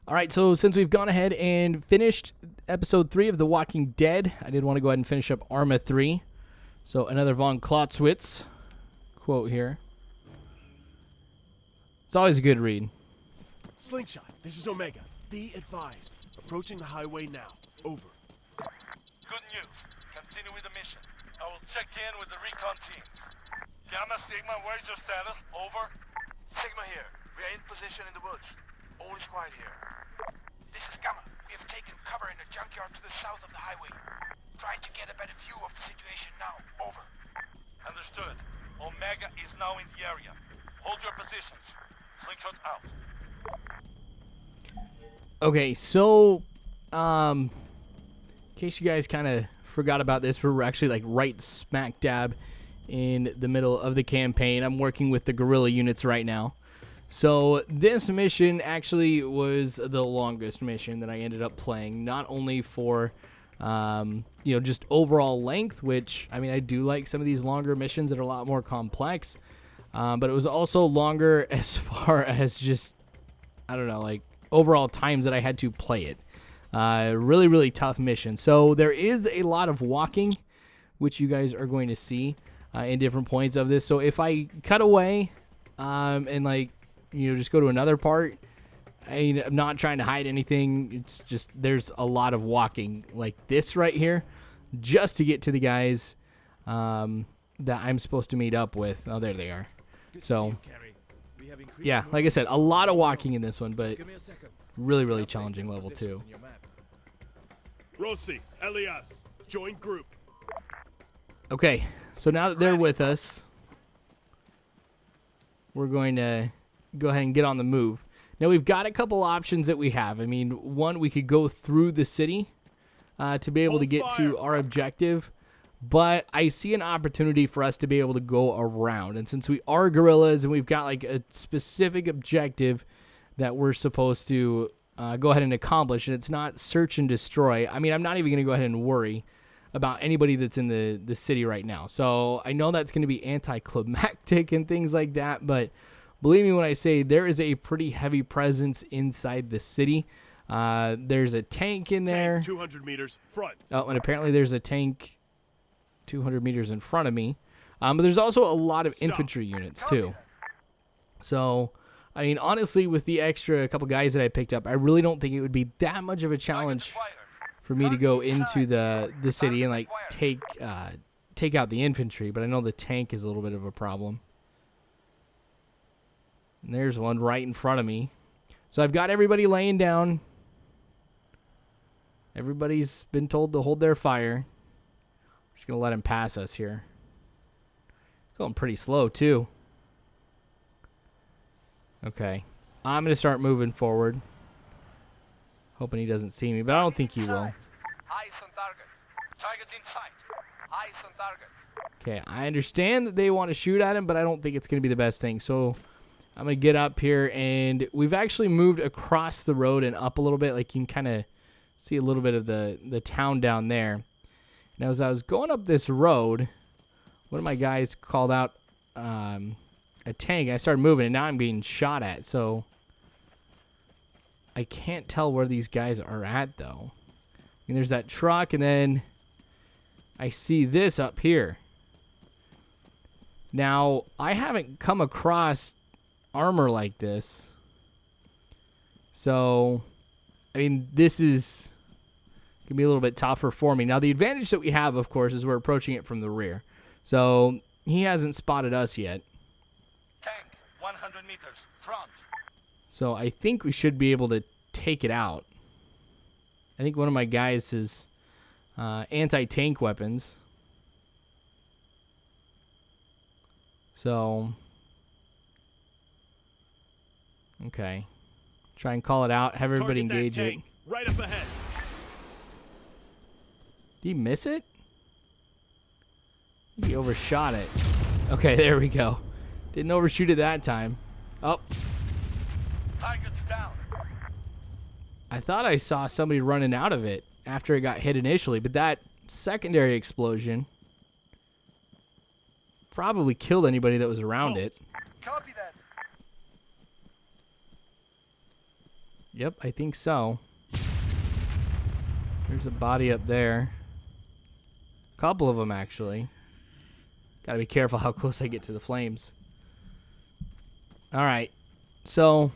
All right, so since we've gone ahead and finished episode 3 of The Walking Dead, I did want to go ahead and finish up ARMA 3. So another von Klotzwitz quote here. It's always a good read. Slingshot, this is Omega. Be advised. Approaching the highway now. Over. Good news. Continue with the mission. I will check in with the recon teams. Gamma, Sigma, where's your status? Over. Sigma here. We are in position in the woods. All is quiet here. This is Gamma. We have taken cover in a junkyard to the south of the highway. Trying to get a better view of the situation now. Over. Understood. Omega is now in the area. Hold your positions. Slingshot out. Okay, so, in case you guys kind of forgot about this, we're actually like right smack dab in the middle of the campaign. I'm working with the guerrilla units right now. So this mission actually was the longest mission that I ended up playing, not only for, just overall length, which, I mean, I do like some of these longer missions that are a lot more complex, but it was also longer as far as just, I don't know, like, overall times that I had to play it. Really, really tough mission. So there is a lot of walking, which you guys are going to see in different points of this. So if I cut away and, like, just go to another part, I'm not trying to hide anything. It's just there's a lot of walking like this right here just to get to the guys that I'm supposed to meet up with. Oh, there they are. So, yeah, like I said, a lot of walking in this one, but really, really challenging level 2. Rossi, Elias, join group. Okay, so now that they're with us, we're going to go ahead and get on the move. Now, we've got a couple options that we have. I mean, one, we could go through the city to be able to get to our objective, but I see an opportunity for us to be able to go around. And since we are guerrillas and we've got like a specific objective that we're supposed to go ahead and accomplish, and it's not search and destroy, I mean, I'm not even going to go ahead and worry about anybody that's in the city right now. So I know that's going to be anticlimactic and things like that, but believe me when I say there is a pretty heavy presence inside the city. There's a tank in there. Tank 200 meters front. Oh, and apparently there's a tank 200 meters in front of me. But there's also a lot of infantry units too. So, I mean, honestly, with the extra couple guys that I picked up, I really don't think it would be that much of a challenge for me to go into the city and like take out the infantry. But I know the tank is a little bit of a problem. And there's one right in front of me. So I've got everybody laying down. Everybody's been told to hold their fire. Just going to let him pass us here. Going pretty slow, too. Okay. I'm going to start moving forward. Hoping he doesn't see me, but I don't think he will. Eyes on target. Target in sight. Eyes on target. Okay, I understand that they want to shoot at him, but I don't think it's going to be the best thing. So I'm going to get up here, and we've actually moved across the road and up a little bit. Like you can kind of see a little bit of the town down there. And as I was going up this road, one of my guys called out a tank. I started moving, and now I'm being shot at. So I can't tell where these guys are at, though. And there's that truck, and then I see this up here. Now, I haven't come across armor like this. So, I mean, this is going to be a little bit tougher for me. Now, the advantage that we have, of course, is we're approaching it from the rear. So, he hasn't spotted us yet. Tank, 100 meters, front. So, I think we should be able to take it out. I think one of my guys has anti-tank weapons. So, okay. Try and call it out. Have everybody engage it. Right up ahead. Did he miss it? He overshot it. Okay, there we go. Didn't overshoot it that time. Oh. Target's down. I thought I saw somebody running out of it after it got hit initially, but that secondary explosion probably killed anybody that was around it. Copy that. Yep, I think so. There's a body up there. A couple of them, actually. Gotta be careful how close I get to the flames. Alright. So,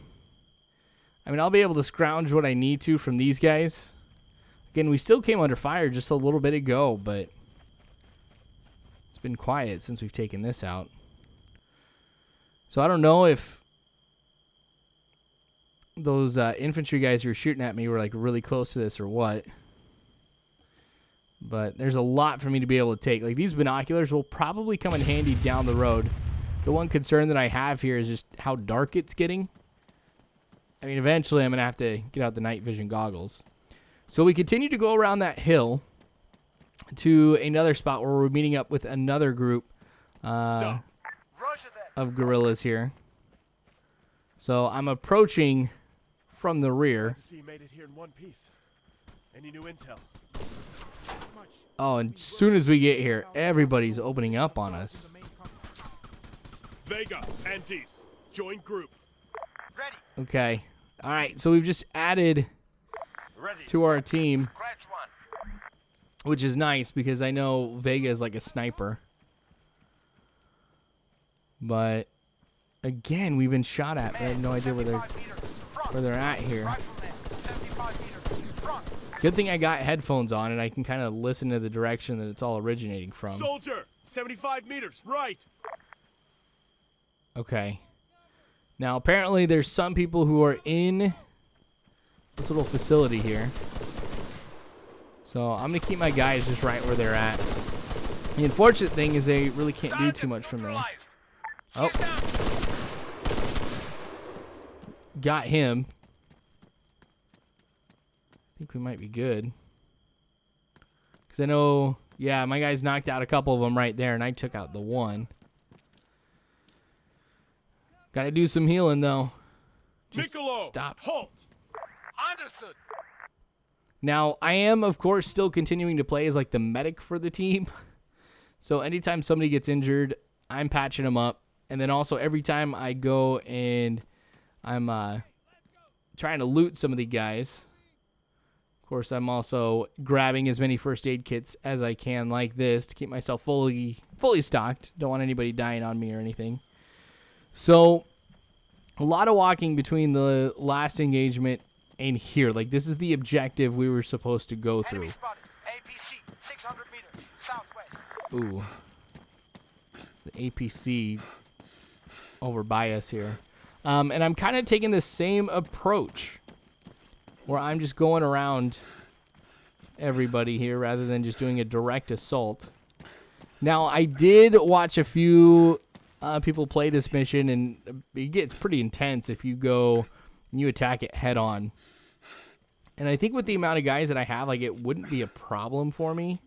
I mean, I'll be able to scrounge what I need to from these guys. Again, we still came under fire just a little bit ago, but it's been quiet since we've taken this out. So I don't know if those infantry guys who were shooting at me were like really close to this or what. But there's a lot for me to be able to take. Like, these binoculars will probably come in handy down the road. The one concern that I have here is just how dark it's getting. I mean, eventually I'm going to have to get out the night vision goggles. So we continue to go around that hill to another spot where we're meeting up with another group of guerrillas here. So I'm approaching from the rear. To see you made it here in one piece. Any new intel? Oh, and as soon as we get here, everybody's opening up on us. Vega, Antis, join group. Ready. Okay. All right, so we've just added to our team, which is nice because I know Vega is like a sniper. But again, we've been shot at. I have no idea where they're at here. Good thing I got headphones on and I can kind of listen to the direction that it's all originating from. Soldier, 75 meters, right. Okay. Now, apparently there's some people who are in this little facility here. So I'm going to keep my guys just right where they're at. The unfortunate thing is they really can't do too much from there. Oh. Got him. I think we might be good. Because I know, yeah, my guys knocked out a couple of them right there, and I took out the one. Got to do some healing, though. Just stop. Halt. Understood. Now, I am, of course, still continuing to play as, like, the medic for the team. So anytime somebody gets injured, I'm patching them up. And then also every time I go and I'm trying to loot some of the guys, of course, I'm also grabbing as many first aid kits as I can like this to keep myself fully stocked. Don't want anybody dying on me or anything. So a lot of walking between the last engagement and here. Like, this is the objective we were supposed to go through. APC, 600 meters, southwest. Ooh. The APC over by us here. And I'm kind of taking the same approach where I'm just going around everybody here rather than just doing a direct assault. Now, I did watch a few people play this mission, and it gets pretty intense if you go and you attack it head on. And I think with the amount of guys that I have, like, it wouldn't be a problem for me.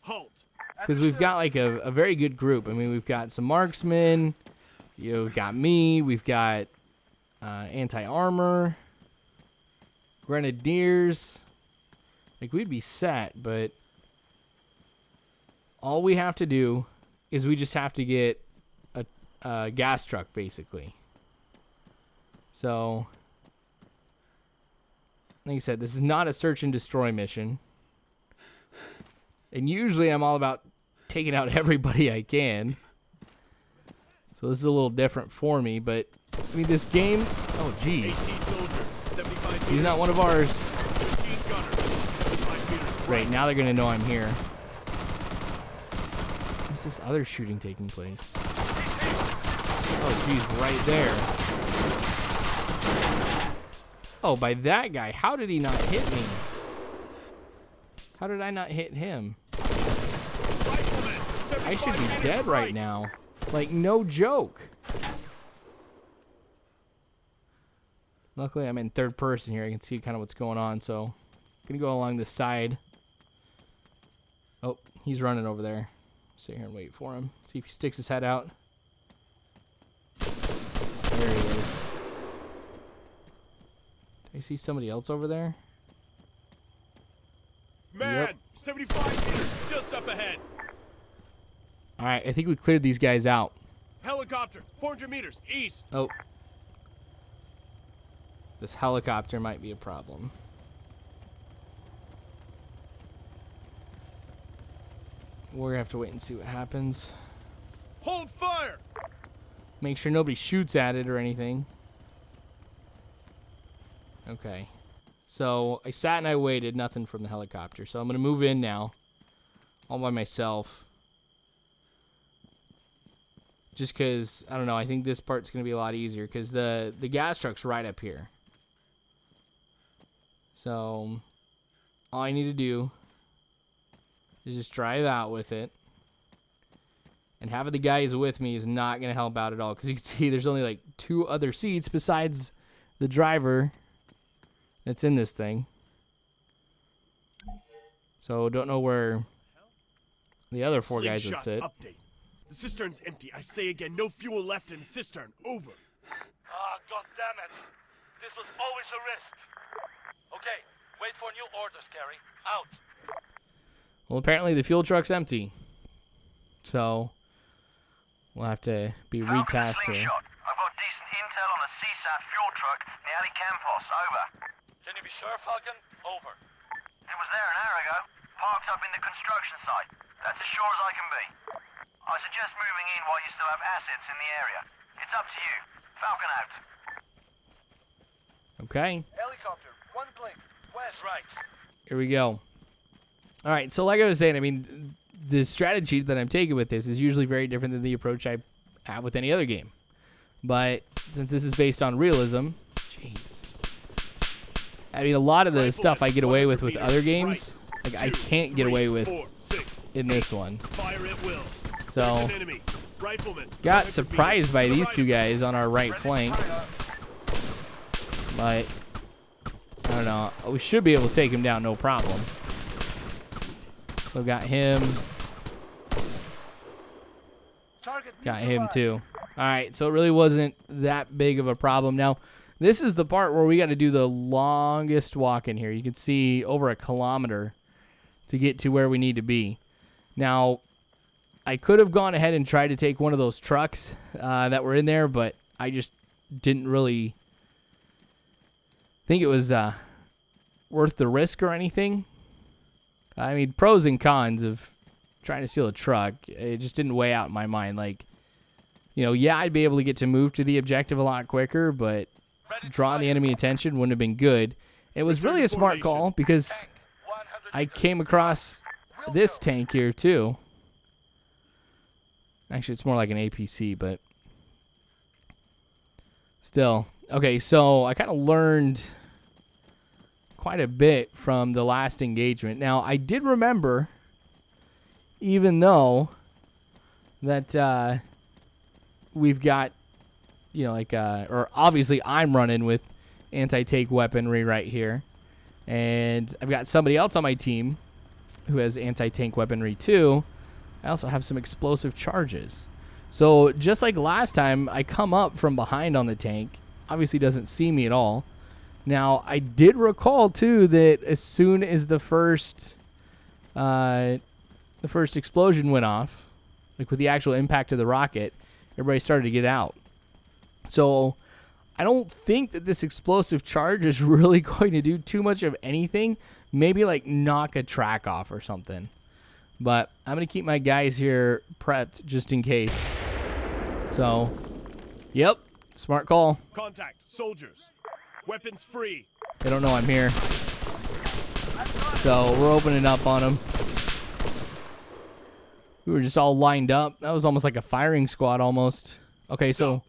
Halt. Because we've got, like, a very good group. I mean, we've got some marksmen. You know, we've got me. We've got anti-armor. Grenadiers. Like, we'd be set, but all we have to do is we just have to get a gas truck, basically. So, like I said, this is not a search and destroy mission. And usually I'm all about taking out everybody I can. So this is a little different for me, but I mean, this game, oh geez. He's not one of ours. Right, now they're gonna know I'm here. What's this other shooting taking place? Oh geez, right there. Oh, by that guy. How did he not hit me? How did I not hit him? I should be dead right now. Like, no joke. Luckily, I'm in third person here. I can see kind of what's going on, so I'm going to go along the side. Oh, he's running over there. Sit here and wait for him. See if he sticks his head out. There he is. Do I see somebody else over there? Man, Yep. 75 meters, just up ahead. All right, I think we cleared these guys out. Helicopter, 400 meters, east. Oh. This helicopter might be a problem. We're gonna have to wait and see what happens. Hold fire! Make sure nobody shoots at it or anything. Okay. So I sat and I waited, nothing from the helicopter. So I'm gonna move in now, all by myself. Just because, I don't know, I think this part's gonna be a lot easier because the gas truck's right up here. So all I need to do is just drive out with it. And having the guys with me is not going to help out at all. Because you can see there's only like 2 other seats besides the driver that's in this thing. So don't know where the other 4 guys would sit. Update. The cistern's empty. I say again, no fuel left in the cistern. Over. Ah, goddammit. This was always a risk. Okay, wait for new orders, Gary. Out. Well, apparently the fuel truck's empty. So we'll have to be retasked here. I've got decent intel on a CSAT fuel truck near Ali Campos. Over. Can you be sure, Falcon? Over. It was there an hour ago, parked up in the construction site. That's as sure as I can be. I suggest moving in while you still have assets in the area. It's up to you. Falcon out. Okay. Helicopter, 1 click, west. That's right. Here we go. All right, so like I was saying, I mean, the strategy that I'm taking with this is usually very different than the approach I have with any other game. But since this is based on realism, jeez. I mean, a lot of the stuff I get away with other games, like I can't get away with in this one. Fire at will. So, got surprised by these 2 guys on our right flank. But, I don't know. We should be able to take him down, no problem. So got him. Got him too. Alright, so it really wasn't that big of a problem. Now, this is the part where we got to do the longest walk in here. You can see over 1 kilometer to get to where we need to be. Now, I could have gone ahead and tried to take one of those trucks that were in there, but I just didn't really think it was worth the risk or anything. I mean, pros and cons of trying to steal a truck, it just didn't weigh out in my mind. Like, you know, yeah, I'd be able to get to move to the objective a lot quicker, but drawing the enemy attention wouldn't have been good. It was really a smart call because I came across this tank here too. Actually, it's more like an APC, but still. Okay, so I kind of learned quite a bit from the last engagement. Now, I did remember, even though that we've got, you know, like, or obviously I'm running with anti-tank weaponry right here, and I've got somebody else on my team who has anti-tank weaponry too. I also have some explosive charges. So just like last time, I come up from behind on the tank. Obviously doesn't see me at all. Now, I did recall, too, that as soon as the first explosion went off, like with the actual impact of the rocket, everybody started to get out. So I don't think that this explosive charge is really going to do too much of anything. Maybe, like, knock a track off or something. But I'm going to keep my guys here prepped just in case. So, yep, smart call. Contact, soldiers. Weapons free. They don't know I'm here. So we're opening up on them. We were just all lined up. That was almost like a firing squad almost. Okay, so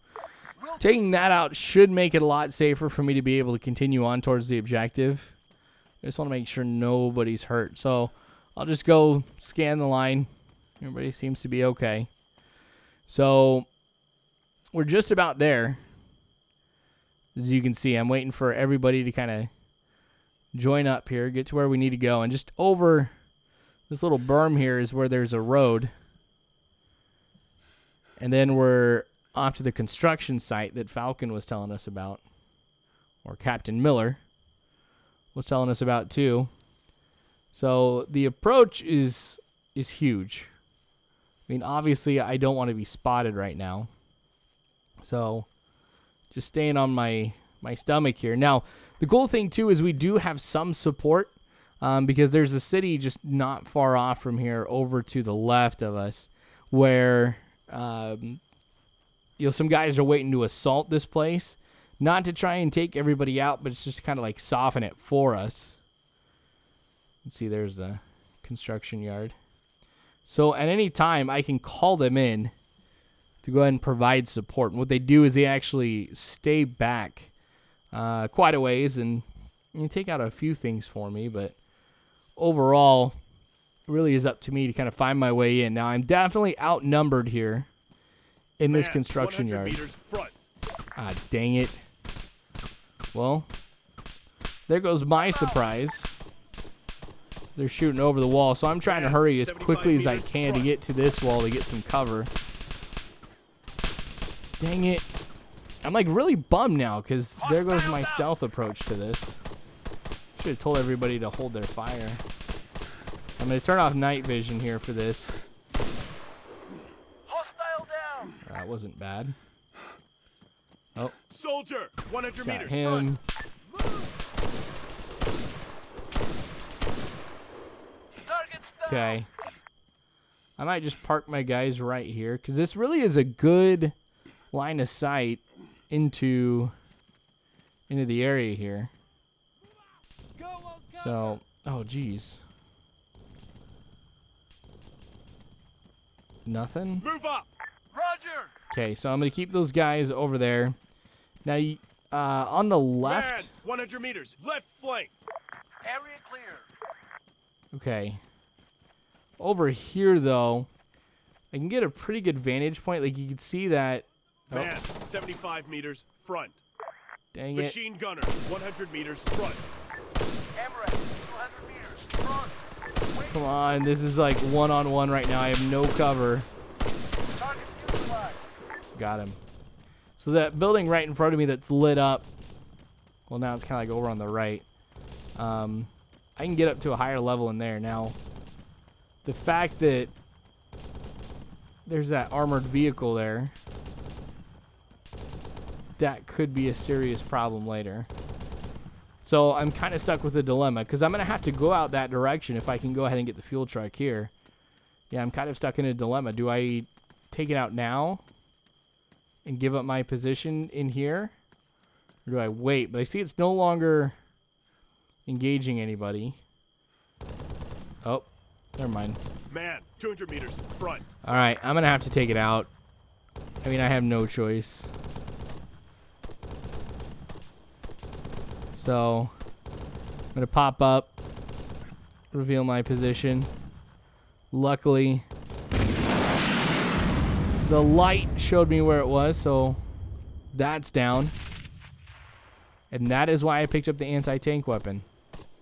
taking that out should make it a lot safer for me to be able to continue on towards the objective. I just want to make sure nobody's hurt. So I'll just go scan the line. Everybody seems to be okay. So we're just about there. As you can see, I'm waiting for everybody to kind of join up here, get to where we need to go. And just over this little berm here is where there's a road. And then we're off to the construction site that Falcon was telling us about, or Captain Miller was telling us about too. So the approach is huge. I mean, obviously, I don't want to be spotted right now. So just staying on my my stomach here. Now, the cool thing, too, is we do have some support because there's a city just not far off from here over to the left of us where, some guys are waiting to assault this place. Not to try and take everybody out, but it's just kind of like soften it for us. Let's see, there's the construction yard. So at any time, I can call them in to go ahead and provide support. And what they do is they actually stay back quite a ways and take out a few things for me. But overall, it really is up to me to kind of find my way in. Now, I'm definitely outnumbered here in this construction yard. Ah, dang it. Well, there goes my surprise. They're shooting over the wall, so I'm trying to hurry as quickly as I can to get to this wall to get some cover. Dang it. I'm like really bummed now because there goes my stealth approach to this. Should have told everybody to hold their fire. I'm going to turn off night vision here for this. Hostile down. That wasn't bad. Oh, Soldier, 100 got meters. him. Okay. I might just park my guys right here because this really is a good line of sight into the area here. So, oh geez. Nothing? Move up. Roger. Okay, so I'm going to keep those guys over there. Now, on the left. Man, 100 meters. Left flank. Area clear. Okay. Over here, though, I can get a pretty good vantage point. Like, you can see that. Oh, Man, 75 meters. Front. dang it. Machine gunner, 100 meters. Front. ARMA, 200 meters. Front. Wait. Come on, this is like one-on-one right now. I have no cover. Target neutralized. Got him. So that building right in front of me that's lit up, well, now it's kind of like over on the right. I can get up to a higher level in there. Now, the fact that there's that armored vehicle there, that could be a serious problem later. So I'm kind of stuck with a dilemma because I'm going to have to go out that direction if I can go ahead and get the fuel truck here. Yeah, I'm kind of stuck in a dilemma. Do I take it out now and give up my position in here? Or do I wait? But I see it's no longer engaging anybody. Oh, never mind. Man, 200 meters. Front. All right, I'm going to have to take it out. I mean, I have no choice. So, I'm going to pop up, reveal my position. Luckily, the light showed me where it was, so that's down. And that is why I picked up the anti-tank weapon.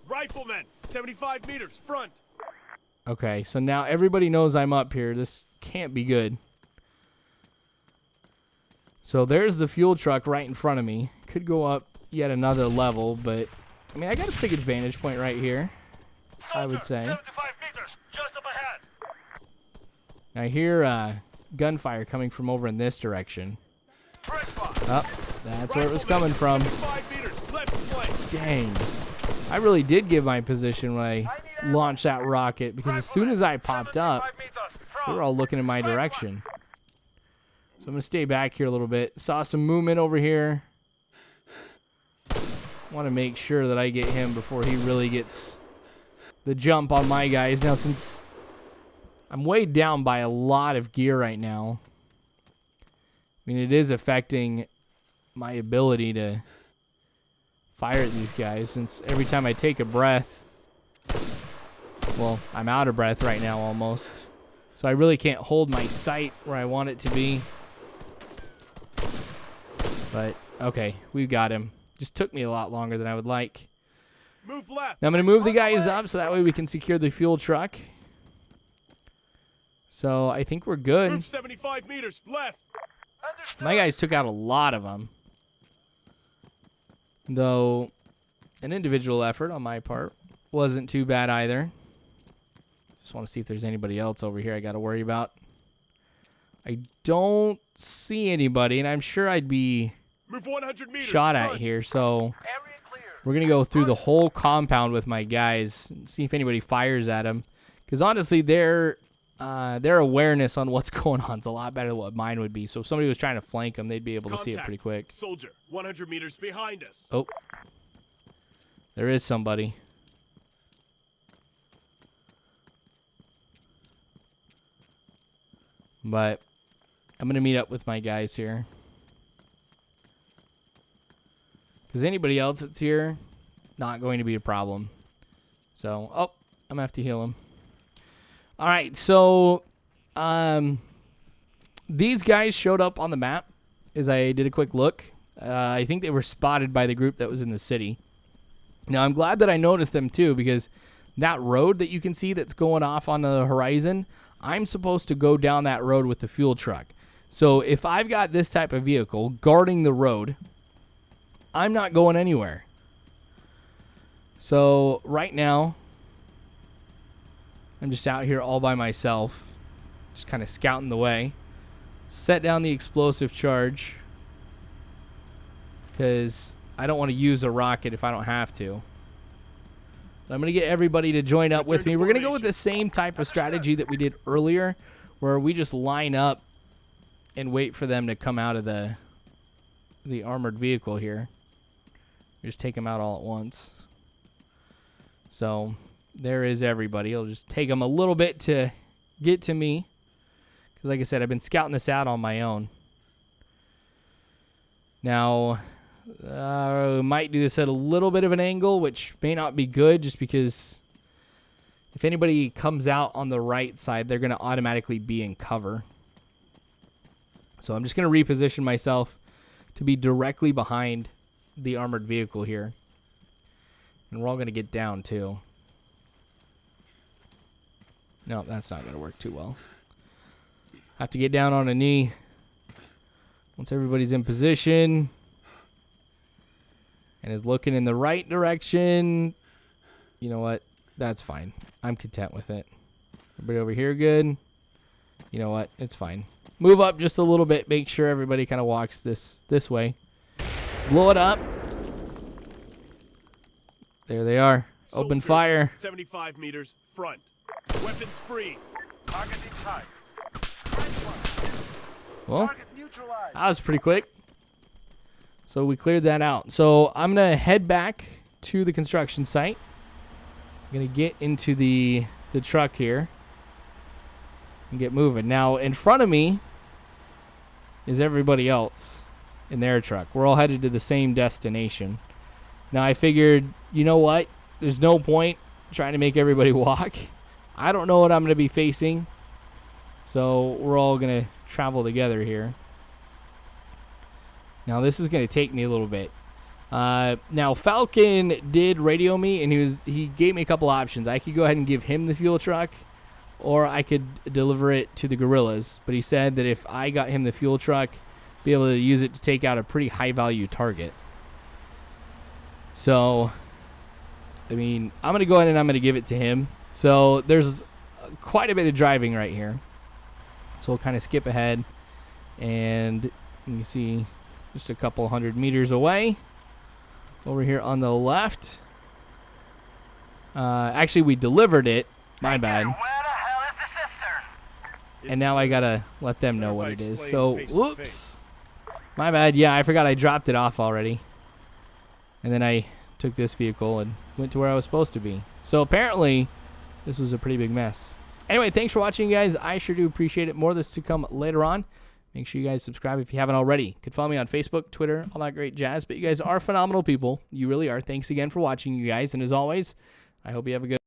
Rifleman, 75 meters. Front. Okay, so now everybody knows I'm up here. This can't be good. So there's the fuel truck right in front of me. Could go up yet another level, but I mean, I got a pretty good vantage point right here, I would say. 75 meters, just up ahead. I hear gunfire coming from over in this direction. Oh, that's where it was coming from. 75 meters. Left flank. Dang. I really did give my position when I launched that rocket because as soon as I popped up, 75 meters, they front. were all looking in my direction. So I'm going to stay back here a little bit. Saw some movement over here. Want to make sure that I get him before he really gets the jump on my guys. Now, since I'm weighed down by a lot of gear right now, I mean, it is affecting my ability to fire at these guys, since every time I take a breath, well, I'm out of breath right now almost. So I really can't hold my sight where I want it to be. But, okay, we've got him. Just took me a lot longer than I would like. Move left. Now I'm going to move the guys up so that way we can secure the fuel truck. So I think we're good. Move 75 meters. Left. Understood. My guys took out a lot of them. Though an individual effort on my part wasn't too bad either. Just want to see if there's anybody else over here I got to worry about. I don't see anybody, and I'm sure I'd be Move 100 meters. shot at front. here, so Area clear. we're going to go through the whole compound with my guys and see if anybody fires at them. Because honestly, their awareness on what's going on is a lot better than what mine would be. So if somebody was trying to flank them, they'd be able to see it Contact. pretty quick. Soldier, 100 meters behind us. Oh, there is somebody. But I'm going to meet up with my guys here. Because anybody else that's here, not going to be a problem. So, oh, I'm going to have to heal him. All right, so these guys showed up on the map as I did a quick look. I think they were spotted by the group that was in the city. Now, I'm glad that I noticed them, too, because that road that you can see that's going off on the horizon, I'm supposed to go down that road with the fuel truck. So if I've got this type of vehicle guarding the road, I'm not going anywhere. So right now, I'm just out here all by myself, just kind of scouting the way. Set down the explosive charge because I don't want to use a rocket if I don't have to. I'm going to get everybody to join up with me. We're going to go with the same type of strategy that we did earlier, where we just line up and wait for them to come out of the armored vehicle here. We just take them out all at once. So there is everybody. It'll just take them a little bit to get to me. Because like I said, I've been scouting this out on my own. Now, might do this at a little bit of an angle, which may not be good just because if anybody comes out on the right side, they're going to automatically be in cover. So I'm just going to reposition myself to be directly behind the armored vehicle here. And we're all going to get down too. No, that's not going to work too well. Have to get down on a knee. Once everybody's in position and is looking in the right direction, you know what? That's fine. I'm content with it. Everybody over here good? You know what? It's fine. Move up just a little bit. Make sure everybody kind of walks this way. Blow it up. There they are. Open Soldiers, fire. 75 meters front. Weapons free. Target in sight. Well, Target neutralized. that was pretty quick. So we cleared that out. So I'm going to head back to the construction site. I'm going to get into the truck here and get moving. Now, in front of me is everybody else in their truck. We're all headed to the same destination. Now, I figured, you know what? There's no point trying to make everybody walk. I don't know what I'm going to be facing. So we're all going to travel together here. Now, this is going to take me a little bit. Now, Falcon did radio me, and he gave me a couple options. I could go ahead and give him the fuel truck, or I could deliver it to the guerrillas. But he said that if I got him the fuel truck, be able to use it to take out a pretty high-value target. So, I mean, I'm going to go ahead and I'm going to give it to him. So, there's quite a bit of driving right here. So, we'll kind of skip ahead. And you see just a couple 100 meters away. Over here on the left. Actually, we delivered it. My bad. Where the hell is the cistern? And now I got to let them know what it is. So, face to whoops. face. My bad. Yeah, I forgot I dropped it off already. And then I took this vehicle and went to where I was supposed to be. So apparently, this was a pretty big mess. Anyway, thanks for watching, guys. I sure do appreciate it. More of this to come later on. Make sure you guys subscribe if you haven't already. You can follow me on Facebook, Twitter, all that great jazz. But you guys are phenomenal people. You really are. Thanks again for watching, you guys. And as always, I hope you have a good